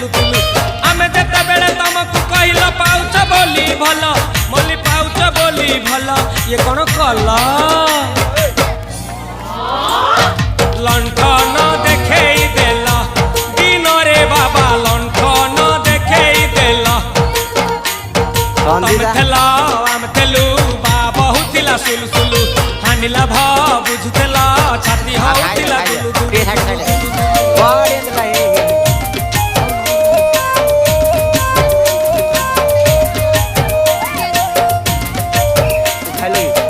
तुलु तुलु आमे जेते बेले तुमको कहिलो पाउच बोली भलो मोली पाउच बोली भलो ये कोन कला लंठन देखेई देला दिन रे बाबा लंठन देखेई देला तम थेला आम थेलु बा बहुतिला सुलु सुलु हानिला भा बुझतेला छाती होतिला दुलु हेलो